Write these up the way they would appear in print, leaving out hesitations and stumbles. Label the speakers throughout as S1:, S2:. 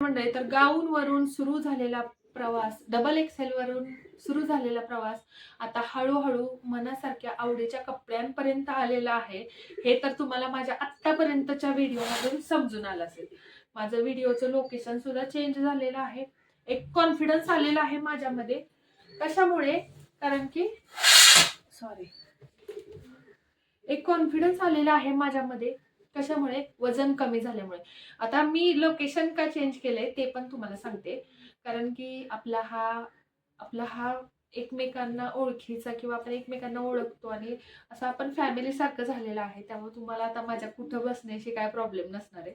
S1: मंडळी, तर गाऊनवरून सुरू झालेला प्रवास, डबल एक्सेल वरून सुरू झालेला प्रवास आता हळूहळू मनासारख्या आवडीच्या कपड्यांपर्यंत आलेला आहे. हे तर तुम्हाला माझ्या आत्तापर्यंतच्या व्हिडिओमधून समजून आलं असेल. माझं व्हिडिओचं लोकेशन सुद्धा चेंज झालेलं आहे. एक कॉन्फिडन्स आलेला आहे माझ्यामध्ये. कशामुळे? कारण की सॉरी एक कॉन्फिडन्स आलेला आहे माझ्यामध्ये. कशामुळे? वजन कमी झाल्यामुळे. आता मी लोकेशन का चेंज केलंय ते पण तुम्हाला सांगते. कारण की आपला हा एकमेकांना ओळखीचा किंवा आपण एकमेकांना ओळखतो आणि असं आपण फॅमिली सारखं झालेलं आहे. त्यामुळे तुम्हाला आता माझ्या कुठं बसण्याशी काय प्रॉब्लेम नसणार आहे.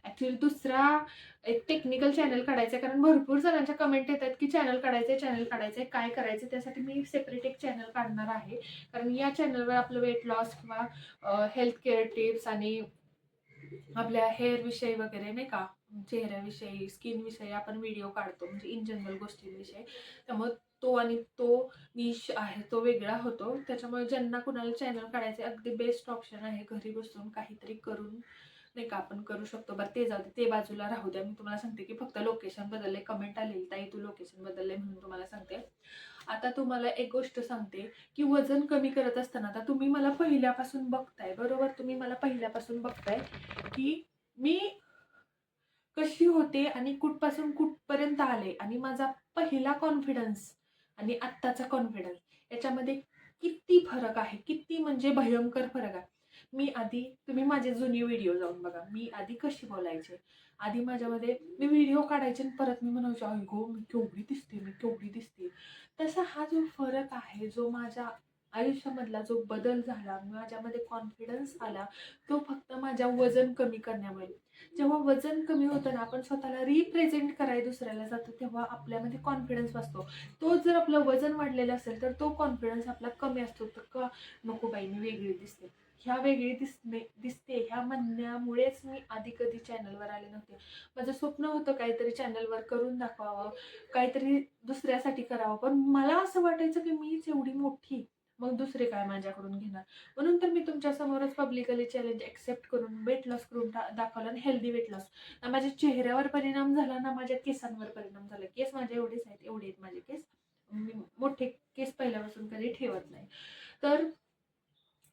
S1: ऍक्च्युली दुसरा एक टेक्निकल चॅनल काढायचं आहे, कारण भरपूर जणांच्या कमेंट येतात की चॅनल काढायचंय, काय करायचं? त्यासाठी मी सेपरेट एक चॅनल काढणार आहे. कारण या चॅनलवर आपलं वेट लॉस किंवा हेल्थ केअर टिप्स आणि आपल्या हेअर विषयी वगैरे नाही का, चेहऱ्याविषयी, स्किन विषयी आपण व्हिडिओ काढतो, म्हणजे इन जनरल गोष्टींविषयी. त्यामुळे तो आणि तो निश आहे तो वेगळा होतो. त्याच्यामुळे ज्यांना कुणाला चॅनल काढायचे अगदी बेस्ट ऑप्शन आहे. घरी बसून काहीतरी करून नाही का आपण करू शकतो. बरं ते जाऊ दे, ते बाजूला राहू द्या. मी तुम्हाला सांगते की फक्त लोकेशन बदलले. कमेंट आलेली, ताई तू लोकेशन बदलले म्हणून तुम्हाला सांगते. आता तुम्हाला एक गोष्ट सांगते की वजन कमी करत असताना, आता तुम्ही मला पहिल्यापासून बघताय बरोबर, तुम्ही मला पहिल्यापासून बघताय की मी कशी होते आणि कुठपासून कुठपर्यंत आले, आणि माझा पहिला कॉन्फिडन्स आणि आत्ताचा कॉन्फिडन्स याच्यामध्ये किती फरक आहे, किती म्हणजे भयंकर फरक आहे. मी आधी, तुम्ही माझे जुने व्हिडिओ जाऊन बघा, मी आधी कशी बोलायचे. आधी माझ्यामध्ये मी व्हिडिओ काढायचे आणि परत मी म्हणायचे अगो मी केवढी दिसते, मी केवढी दिसते. तसा हा जो फरक आहे, जो माझ्या आयुष्यामधला जो बदल झाला, माझ्यामध्ये कॉन्फिडन्स आला, तो फक्त माझ्या वजन कमी करण्यामुळे. जेव्हा वजन कमी होतं ना, आपण स्वतःला रिप्रेझेंट करायला दुसऱ्याला जातो, तेव्हा आपल्यामध्ये कॉन्फिडन्स असतो. तो जर आपलं वजन वाढलेलं असेल तर तो कॉन्फिडन्स आपला कमी असतो. तर का नको बाई मी वेगळी दिसते, ह्या वेगळी दिसते ह्या म्हणण्यामुळेच मी आधी कधी चॅनलवर आले नव्हते. माझं स्वप्न होतं काहीतरी चॅनलवर करून दाखवावं, काहीतरी दुसऱ्यासाठी करावं, पण मला असं वाटायचं की मीच एवढी मोठी, मग दुसरे काय माझ्याकडून घेणार. म्हणून तर मी तुमच्या समोरच पब्लिकली चॅलेंज एक्सेप्ट करून वेट लॉस करून दाखवलं, आणि हेल्दी वेट लॉस. ना माझ्या चेहऱ्यावर परिणाम झाला, ना माझ्या केसांवर परिणाम झाला. केस माझे एवढेच आहेत, एवढे आहेत माझे केस. मी मोठे केस पहिल्यापासून कधी ठेवत नाही. तर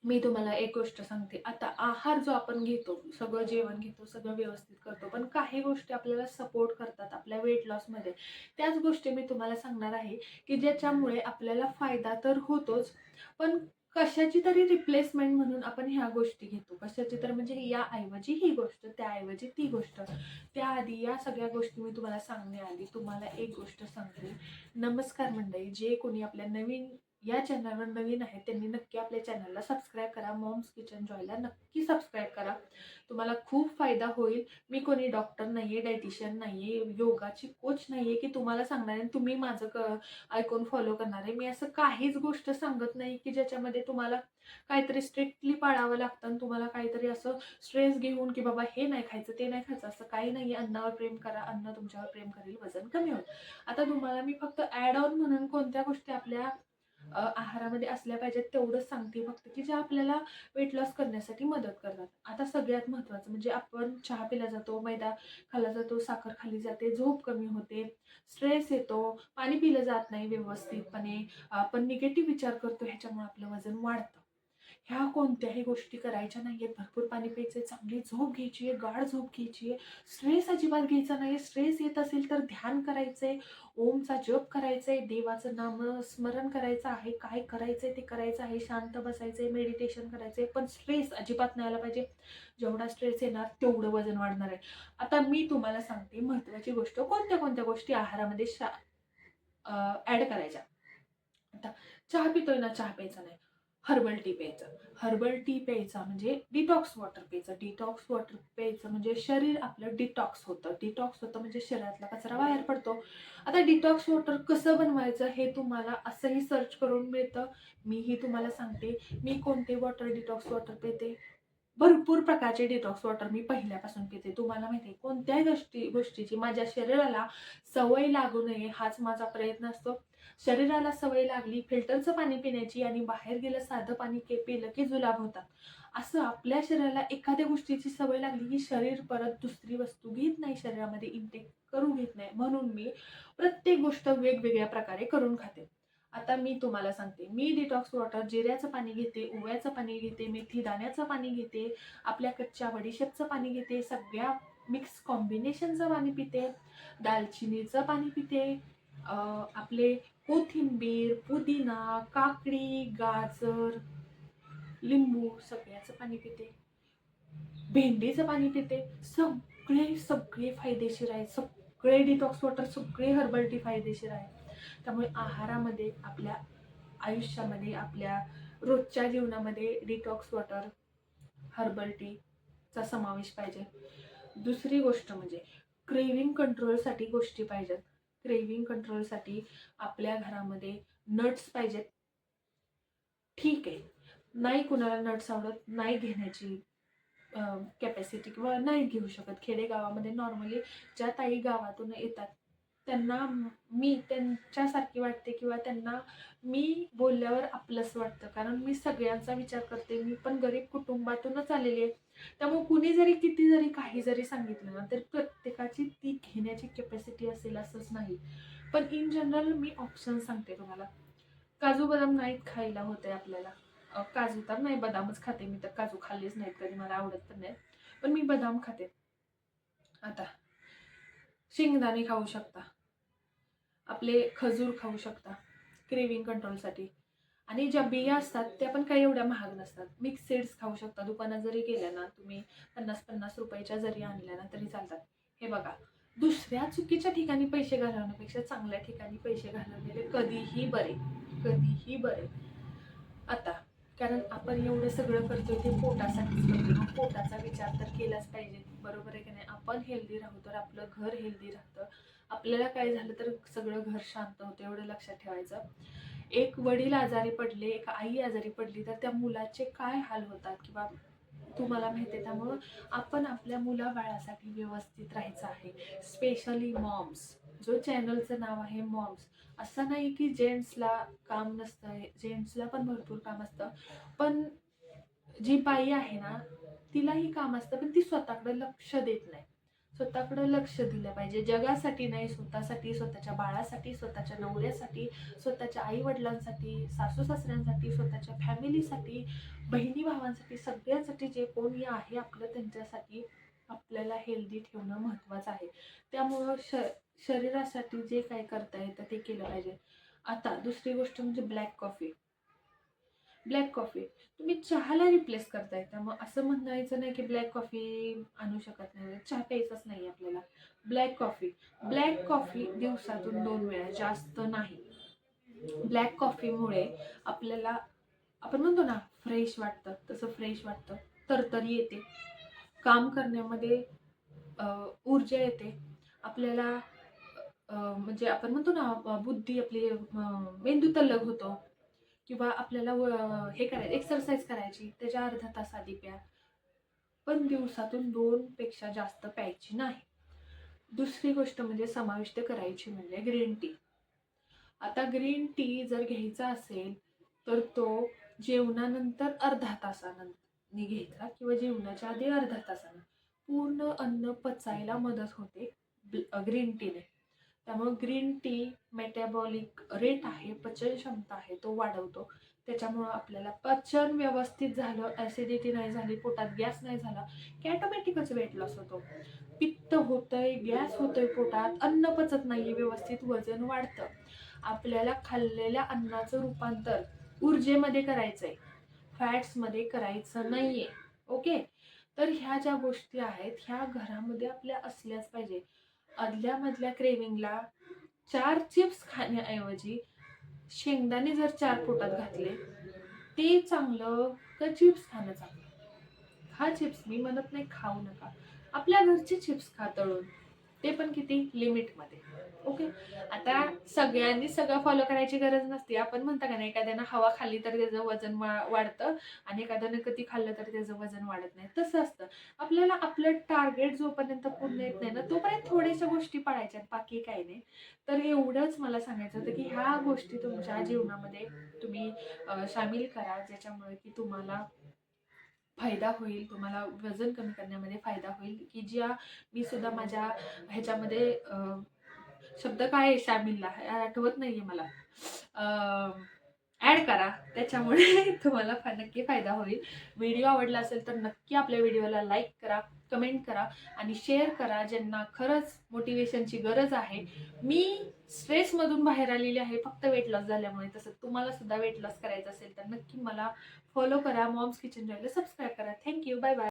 S1: मी तुम्हाला एक गोष्ट सांगते, आता आहार जो आपण घेतो, सगळं जेवण घेतो, सगळं व्यवस्थित करतो, पण काही गोष्टी आपल्याला सपोर्ट करतात आपल्या वेट लॉसमध्ये. त्याच गोष्टी मी तुम्हाला सांगणार आहे की ज्याच्यामुळे आपल्याला फायदा तर होतोच, पण कशाची तरी रिप्लेसमेंट म्हणून आपण ह्या गोष्टी घेतो. कशाची तर म्हणजे याऐवजी ही गोष्ट, त्याऐवजी ती गोष्ट. त्याआधी या सगळ्या गोष्टी मी तुम्हाला सांगण्याआधी तुम्हाला एक गोष्ट सांगते. नमस्कार मंडळी, जे कोणी आपल्या या चॅनलवर नवीन आहे त्यांनी नक्की आपल्या चॅनलला सबस्क्राईब करा. मॉम्स किचन जॉयला नक्की सबस्क्राईब करा, तुम्हाला खूप फायदा होईल. मी कोणी डॉक्टर नाहीये, डायटिशियन नाहीये, योगाची कोच नाहीये की तुम्हाला सांगणार आहे तुम्ही माझं ऐकून फॉलो करणार आहे. मी असं काहीच गोष्ट सांगत नाही की ज्याच्यामध्ये तुम्हाला काहीतरी स्ट्रिक्टली पाळावं लागतं आणि तुम्हाला काहीतरी असं स्ट्रेस घेऊन की बाबा हे नाही खायचं, ते नाही खायचं, असं काही नाहीये. अन्नावर प्रेम करा, अन्न तुमच्यावर प्रेम करेल, वजन कमी होईल. आता तुम्हाला मी फक्त ऍड ऑन म्हणून कोणत्या गोष्टी आपल्या आहारामध्ये असल्या पाहिजेत तेवढंच सांगते फक्त, की जे आपल्याला वेट लॉस करण्यासाठी मदत करतात. आता सगळ्यात महत्त्वाचं म्हणजे आपण चहा पिला जातो, मैदा खाल्ला जातो, साखर खाल्ली जाते, झोप कमी होते, स्ट्रेस येतो, पाणी पिलं जात नाही व्यवस्थितपणे, आपण निगेटिव्ह विचार करतो, ह्याच्यामुळे आपलं वजन वाढतं. ह्या कोणत्याही गोष्टी करायच्या नाहीयेत. भरपूर पाणी प्यायचंय, चांगली झोप घ्यायची आहे, गाढ झोप घ्यायची आहे, स्ट्रेस अजिबात घ्यायचा नाही. स्ट्रेस येत असेल तर ध्यान करायचंय, ओमचा जप करायचंय, देवाचं नामस्मरण करायचं आहे, काय करायचंय ते करायचं आहे, शांत बसायचंय, मेडिटेशन करायचंय, पण स्ट्रेस अजिबात नाही आला पाहिजे. जेवढा स्ट्रेस येणार तेवढं वजन वाढणार आहे. आता मी तुम्हाला सांगते महत्वाची गोष्ट, कोणत्या कोणत्या गोष्टी आहारामध्ये ऍड करायच्या. आता चहा पितोय ना, चहा प्यायचा नाही, हर्बल टी प्यायचं. हर्बल टी प्यायचा म्हणजे डिटॉक्स वॉटर प्यायचं. डिटॉक्स वॉटर प्यायचं म्हणजे शरीर आपलं डिटॉक्स होतं म्हणजे शरीरातला कचरा बाहेर पडतो. आता डिटॉक्स वॉटर कसं बनवायचं हे तुम्हाला असंही सर्च करून मिळतं, मीही तुम्हाला सांगते. मी कोणते डिटॉक्स वॉटर पिते, भरपूर प्रकारचे डिटॉक्स वॉटर मी पहिल्यापासून पिते. तुम्हाला माहिती आहे, कोणत्याही गोष्टीची माझ्या शरीराला सवय लागू नये हाच माझा प्रयत्न असतो. शरीराला सवय लागली फिल्टरचं पाणी पिण्याची आणि बाहेर गेलं साधं पाणी पिलं की जुलाब होतात. असं आपल्या शरीराला एखाद्या गोष्टीची सवय लागली की शरीर परत दुसरी वस्तू घेत नाही, शरीरामध्ये इनटेक करून घेत नाही. म्हणून मी प्रत्येक गोष्ट वेगवेगळ्या प्रकारे करून खाते. आता मी तुम्हाला सांगते, मी डिटॉक्स वॉटर जिऱ्याचं पाणी घेते, ओव्याचं पाणी घेते, मेथी दाण्याचं पाणी घेते, आपल्या कच्च्या बडीशेपचं पाणी घेते, सगळ्या मिक्स कॉम्बिनेशनचं पाणी पिते, दालचिनीचं पाणी पिते, आपले कोथिंबीर, पुदिना, काकडी, गाजर, लिंबू सगळ्याचं पाणी पिते, भेंडीचं पाणी पिते. सगळे सगळे फायदेशीर आहेत. सगळे डिटॉक्स वॉटर, सगळे हर्बल टी फायदेशीर आहे. त्यामुळे आहारामध्ये, आपल्या आयुष्यामध्ये, आपल्या रोजच्या जीवनामध्ये डिटॉक्स वॉटर, हर्बल टीचा समावेश पाहिजे. दुसरी गोष्ट म्हणजे क्रेविंग कंट्रोलसाठी गोष्टी पाहिजेत. क्रेविंग कंट्रोलसाठी आपल्या घरामध्ये नट्स पाहिजेत. ठीक आहे, नाही कुणाला नट्स आवडत, नाही घेण्याची कॅपॅसिटी किंवा नाही घेऊ शकत. खेडेगावामध्ये नॉर्मली ज्या ताई गावातून येतात त्यांना मी त्यांच्यासारखी वाटते किंवा त्यांना मी बोलल्यावर आपलंसं वाटतं, कारण मी सगळ्यांचा विचार करते. मी पण गरीब कुटुंबातूनच आलेली आहे. त्यामुळे कुणी जरी किती जरी काही जरी सांगितलं ना, तर प्रत्येकाची ती घेण्याची कॅपॅसिटी असेल असंच नाही. पण इन जनरल मी ऑप्शन सांगते तुम्हाला. काजू बदाम नाहीत खायला होते आपल्याला. काजू तर नाही, बदामच खाते मी. तर काजू खाल्लेच नाहीत कधी, मला आवडत पण नाही. पण मी बदाम खाते. आता शेंगदाणे खाऊ शकता, आपले खजूर खाऊ शकता क्रेविंग कंट्रोलसाठी. आणि ज्या बिया असतात त्या पण काही एवढ्या महाग नसतात. मिक्स सीड्स खाऊ शकता. दुकानात जरी गेल्या ना तुम्ही, 50-50 रुपयाच्या जरी आणल्या ना तरी चालतात. हे बघा, दुसऱ्या चुकीच्या ठिकाणी पैसे घालवण्यापेक्षा चांगल्या ठिकाणी पैसे घालवलेले कधीही बरे, कधीही बरे. आता कारण आपण एवढं सगळं करतोय ते पोटासाठीच करतोय, मग पोटाचा विचार तर केलाच पाहिजे, बरोबर आहे की नाही. आपण हेल्दी राहू तर आपलं घर हेल्दी राहतं. आपल्याला काय झालं तर सगळं घर शांत होतं, एवढं लक्षात ठेवायचं. एक वडील आजारी पडले, एक आई आजारी पडली तर त्या मुलाचे काय हाल होतात किंवा तुम्हाला माहिती आहे. त्यामुळं आपण आपल्या मुलाबाळासाठी व्यवस्थित राहायचं आहे. स्पेशली मॉम्स, जो चॅनलचं नाव आहे मॉम्स. असं नाही की जेंट्सला काम नसतं, जेंट्सला पण भरपूर काम असतं. पण जी बाई आहे ना, तिलाही काम असतं, पण ती स्वतःकडे लक्ष देत नाही. स्वतःकडे लक्ष दिलं पाहिजे. जगासाठी नाही, स्वतःसाठी, स्वतःच्या बाळासाठी, स्वतःच्या नवऱ्यासाठी, स्वतःच्या आई वडिलांसाठी, सासू सासऱ्यांसाठी, स्वतःच्या फॅमिलीसाठी, बहिणी भावांसाठी, सगळ्यांसाठी जे कोणी आहे आपलं त्यांच्यासाठी आपल्याला हेल्दी ठेवणं महत्त्वाचं आहे. त्यामुळं शरीरासाठी जे काही करता येतं ते केलं पाहिजे. आता दुसरी गोष्ट म्हणजे ब्लॅक कॉफी. ब्लॅक कॉफी तुम्ही चहाला रिप्लेस करताय, त्यामुळे असं म्हणायचं नाही की ब्लॅक कॉफी आणू शकत नाही, चहा प्यायचाच नाही आपल्याला. ब्लॅक कॉफी दिवसातून 2 वेळा, जास्त नाही. ब्लॅक कॉफीमुळे आपल्याला, आपण म्हणतो ना फ्रेश वाटतं, तसं फ्रेश वाटतं, तरतरी येते, काम करण्यामध्ये ऊर्जा येते आपल्याला. म्हणजे आपण म्हणतो ना बुद्धी आपली, मेंदू तल्लख होतो. किंवा आपल्याला हे करायचं, एक्सरसाइज करायची, त्याच्या अर्धा तास आधी प्या. पण दिवसातून 2 पेक्षा जास्त प्यायची नाही. दुसरी गोष्ट म्हणजे समाविष्ट करायची म्हणजे ग्रीन टी. आता ग्रीन टी जर घ्यायचा असेल तर तो जेवणानंतर अर्धा तासानंतर घ्यायचा किंवा जेवणाच्या आधी अर्धा तासानं. पूर्ण अन्न पचायला मदत होते ग्रीन टीने. त्यामुळे ग्रीन टी मेटाबॉलिक रेट आहे, पचन क्षमता आहे, तो वाढवतो. त्याच्यामुळं आपल्याला पचन व्यवस्थित झालं, ॲसिडिटी नाही झाली, पोटात गॅस नाही झाला की ॲटोमॅटिकच वेट लॉस होतो. पित्त होतंय, गॅस होतोय पोटात, अन्न पचत नाही व्यवस्थित, वजन वाढतं. आपल्याला खाल्लेल्या अन्नाचं रूपांतर ऊर्जेमध्ये करायचंय, फॅट्समध्ये करायचं नाहीये. ओके, तर ह्या ज्या गोष्टी आहेत ह्या घरामध्ये आपल्या असल्याच पाहिजे. आदल्या क्रेविंगला 4 चिप्स खाण्याऐवजी शेंगदाणे जर 4 पोटात घातले ते चांगलं का चिप्स खाणं चांगलं? खा चिप्स, मी म्हणत नाही खाऊ नका. आपल्या घरचे चिप्स खा तळून, ते पण किती लिमिटमध्ये. ओके, आता सगळ्यांनी सगळं फॉलो करायची गरज नसते. आपण म्हणता का नाही, एखाद्यानं हवा खाल्ली तर त्याचं वजन वाढतं आणि एखाद्यानं कधी खाल्लं तर त्याचं वजन वाढत नाही, तसं असतं. आपल्याला आपलं टार्गेट जोपर्यंत पूर्ण येत नाही ना तोपर्यंत थोड्याशा गोष्टी पाळायच्यात, बाकी काही नाही. तर एवढंच मला सांगायचं होतं की ह्या गोष्टी तुमच्या जीवनामध्ये तुम्ही सामील करा, ज्याच्यामुळे की तुम्हाला फायदा होईल, तुम्हाला वजन कमी करण्यामध्ये फायदा होईल, की ज्या मी सुद्धा माझ्या ह्याच्यामध्ये शब्द काय आहे शामिलला आठवत नाहीये मला, ॲड करा, त्याच्यामुळे तुम्हाला नक्की फायदा होईल. व्हिडिओ आवडला असेल तर नक्की आपल्या व्हिडिओला लाईक करा, कमेंट करा आणि शेअर करा ज्यांना खरंच मोटिवेशनची गरज आहे. मी स्ट्रेसमधून बाहेर आलेली आहे फक्त वेट लॉस झाल्यामुळे. तसं तुम्हाला सुद्धा वेट लॉस करायचं असेल तर नक्की मला फॉलो करा. मॉम्स किचन जॉयला सबस्क्राईब करा. थँक्यू. Bye bye.